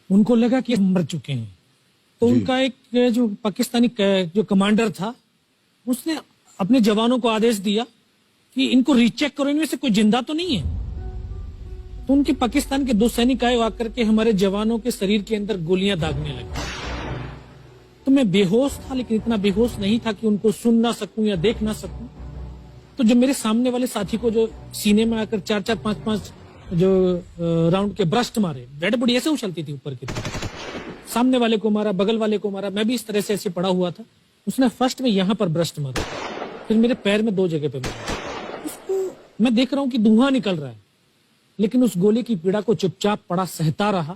उनको लगा कि मर चुके हैं, तो उनका एक जो पाकिस्तानी जो कमांडर था उसने अपने जवानों को आदेश दिया कि इनको रीचेक करो, इनमें से कोई जिंदा तो नहीं है। तो उनके पाकिस्तान के 2 सैनिक आए, आकर के हमारे जवानों के शरीर के अंदर गोलियां दागने लगे। तो मैं बेहोश था, लेकिन इतना बेहोश नहीं था कि उनको सुन ना सकूं या देख ना सकूं। तो जब मेरे सामने वाले साथी को जो सीने में आकर 4-4, 5-5 जो राउंड के ब्रस्ट मारे, डेड बॉडी ऐसे उछलती थी ऊपर की तरफ, सामने वाले को मारा, बगल वाले को मारा, मैं भी इस तरह से ऐसे पड़ा हुआ था। उसने फर्स्ट में यहां पर ब्रस्ट मारा, फिर मेरे पैर में 2 जगह पे मारा। उसको मैं देख रहा हूं कि धुआं निकल रहा है, लेकिन उस गोली की पीड़ा को चुपचाप पड़ा सहता रहा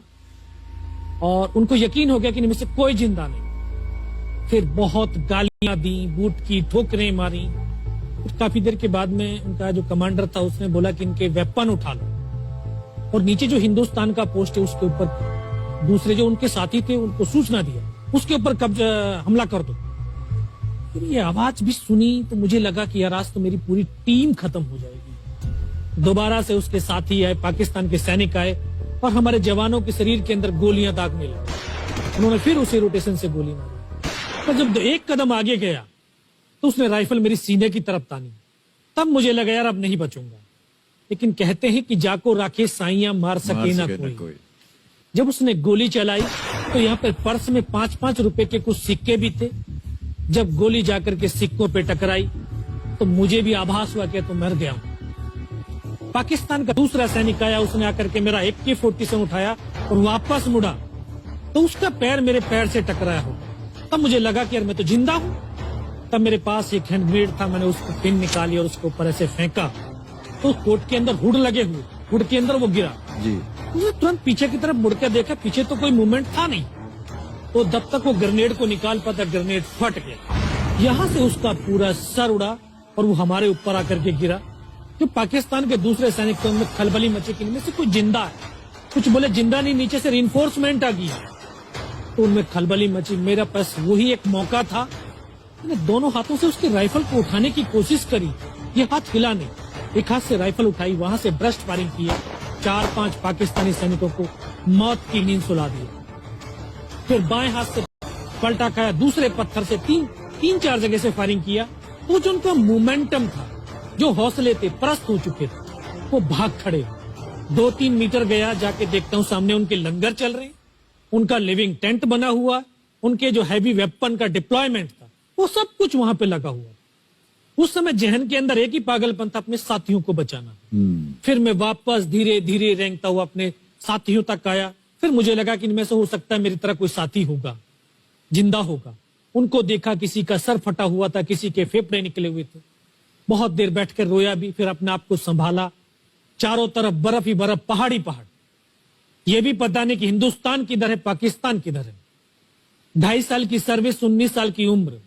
और उनको यकीन हो गया कि इनमें से कोई जिंदा नहीं। फिर बहुत गालियां दी, बूट की ठोकरें मारी। काफी देर के बाद में उनका जो कमांडर था उसने बोला कि इनके वेपन उठा लो, और नीचे जो हिंदुस्तान का पोस्ट है उसके ऊपर दूसरे जो उनके साथी थे उनको सूचना दिया, उसके ऊपर कब्जा हमला कर दो। फिर ये आवाज भी सुनी तो मुझे लगा कि यार आज तो मेरी पूरी टीम खत्म हो जाएगी। दोबारा से उसके साथी आए, पाकिस्तान के सैनिक आए और हमारे जवानों के शरीर के अंदर गोलियां दागने लगे। उन्होंने फिर उसी रोटेशन से गोली मारी। पर जब 1 कदम आगे गया तो उसने राइफल मेरी सीने की तरफ तानी। तब मुझे लगा यार अब नहीं बचूंगा, लेकिन कहते हैं कि जाको राखे साइयां मार सके ना कोई। जब उसने गोली चलाई तो यहाँ पर पर्स में 5-5 रुपए के कुछ सिक्के भी थे। जब गोली जाकर के सिक्कों पे टकराई तो मुझे भी आभास हुआ कि तो मर गया हूं। पाकिस्तान का दूसरा सैनिक आया, उसने आकर के मेरा AK-47 उठाया और वापस मुड़ा तो उसका पैर मेरे पैर से टकराया हो। तब मुझे लगा कि यार मैं तो जिंदा हूं। तब मेरे पास एक हैंड ग्रेनेड था, मैंने उसको पिन निकाली और उसके ऊपर ऐसे फेंका तो कोट के अंदर हुड लगे हुए, हुड के अंदर वो गिरा जी। उसने तुरंत पीछे की तरफ मुड़ के देखा, पीछे तो कोई मूवमेंट था नहीं। तो जब तक वो ग्रेनेड को निकाल पाता ग्रेनेड फट गया, यहाँ से उसका पूरा सर उड़ा और वो हमारे ऊपर आकर के गिरा। जो पाकिस्तान के दूसरे सैनिक थे उनमें खलबली मची कि इनमें से कोई जिंदा है, कुछ बोले जिंदा नहीं, नीचे से रिइंफोर्समेंट आ गई। तो उनमें खलबली मची। मेरा पास वही एक मौका था, मैंने दोनों हाथों से उसकी राइफल को उठाने की कोशिश करी, ये हाथ हिला नहीं। एक हाथ से राइफल उठाई, वहां से ब्रस्ट फायरिंग किया, 4-5 पाकिस्तानी सैनिकों को मौत की नींद सुला दी। फिर बाएं हाथ से पलटा खाया, दूसरे पत्थर से 3-4 जगह से फायरिंग किया। तो जो उनका मोमेंटम था, जो हौसले थे, परस्त हो चुके थे, वो भाग खड़े। 2-3 मीटर गया, जाके देखता हूँ सामने उनके लंगर चल रहे, उनका लिविंग टेंट बना हुआ, उनके जो हैवी वेपन का डिप्लॉयमेंट था वो सब कुछ वहां पे लगा हुआ। उस समय जहन के अंदर एक ही पागलपन था, अपने साथियों को बचाना। फिर मैं वापस धीरे धीरे रेंगता हुआ अपने साथियों तक आया। फिर मुझे लगा कि इनमें से हो सकता है मेरी तरह कोई साथी होगा, जिंदा होगा। उनको देखा, किसी का सर फटा हुआ था, किसी के फेफड़े निकले हुए थे। बहुत देर बैठकर रोया भी, फिर अपने आप को संभाला। चारों तरफ बर्फ ही बर्फ, पहाड़ी पहाड़। यह भी पता नहीं कि हिंदुस्तान किधर है, पाकिस्तान किधर है। 2.5 साल की सर्विस, 19 साल की उम्र,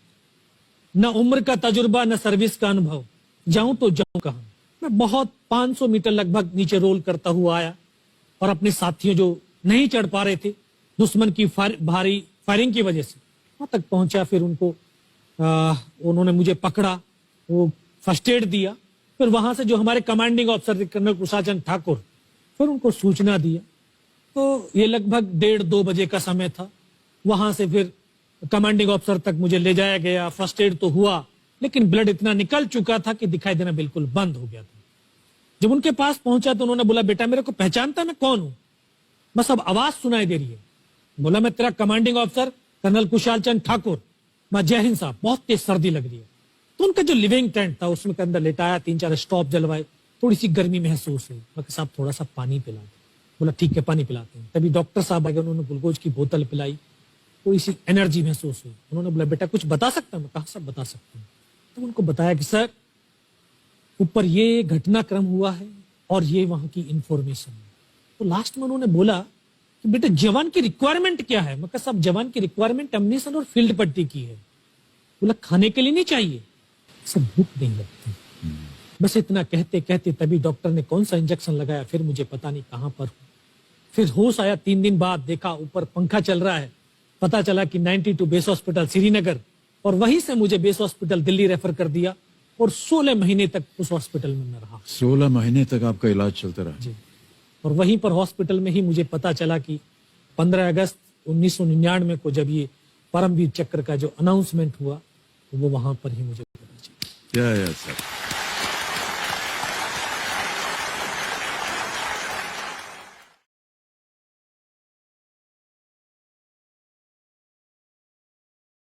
न उम्र का तजुर्बा न सर्विस का अनुभव। जाऊं तो जाऊं कहां। मैं बहुत 500 मीटर लगभग नीचे रोल करता हुआ आया और अपने साथियों जो नहीं चढ़ पा रहे थे दुश्मन की भारी फायरिंग की वजह से, वहां तक पहुंचा। फिर उनको उन्होंने मुझे पकड़ा, वो फर्स्ट एड दिया। फिर वहां से जो हमारे कमांडिंग ऑफिसर थे कर्नल कुशाल चंद ठाकुर, फिर उनको सूचना दिया। तो ये लगभग 1:30-2 बजे का समय था। वहां से फिर कमांडिंग ऑफिसर तक मुझे ले जाया गया। फर्स्ट एड तो हुआ, लेकिन ब्लड इतना निकल चुका था कि दिखाई देना बिल्कुल बंद हो गया था। जब उनके पास पहुंचा तो उन्होंने बोला, बेटा मेरे को पहचानता मैं कौन हूं? बस अब आवाज सुनाई दे रही है। बोला, मैं तेरा commanding officer colonel Kushal Chand Thakur. मैं, जय हिंद साहब, बहुत तेज सर्दी लग रही है। तो उनका जो लिविंग टेंट था उसमें के अंदर लेटाया, 3-4 स्टॉप जलवाए, थोड़ी सी गर्मी महसूस हुई। मैं, साहब थोड़ा सा पानी पिला दो। बोला, ठीक है पानी पिलाते हैं। तभी डॉक्टर साहब आ गए, उन्होंने ग्लूकोज की बोतल पिलाई, थोड़ी सी एनर्जी महसूस हुई। उन्होंने बोला, बेटा कुछ बता सकता हूं? मैं, कहा सब बता सकता हूं। तो उनको बताया कि सर ऊपर ये घटनाक्रम हुआ है और ये वहां की इंफॉर्मेशन है। तो लास्ट में उन्होंने बोला कि बेटा जवान की रिक्वायरमेंट क्या है? मैं, कहा साहब जवान की रिक्वायरमेंट एम्युनिशन और फील्ड पट्टी की है। बोला, खाने के लिए नहीं चाहिए? सब भूख नहीं लगती। बस इतना कहते कहते तभी डॉक्टर ने कौन सा इंजेक्शन लगाया, फिर मुझे पता नहीं कहां पर हूं। फिर होश आया 3 दिन बाद, देखा ऊपर पंखा चल रहा है। पता चला कि 92 बेस हॉस्पिटल श्रीनगर, और वहीं से मुझे बेस हॉस्पिटल दिल्ली रेफर कर दिया और 16 महीने तक उस हॉस्पिटल में मैं रहा। 16 महीने तक आपका इलाज चलता रहा? जी। और वहीं पर हॉस्पिटल में ही मुझे पता चला कि 15 अगस्त 1999 को जब ये परमवीर चक्र का जो अनाउंसमेंट हुआ तो वो वहां पर ही मुझे पता चला। या सर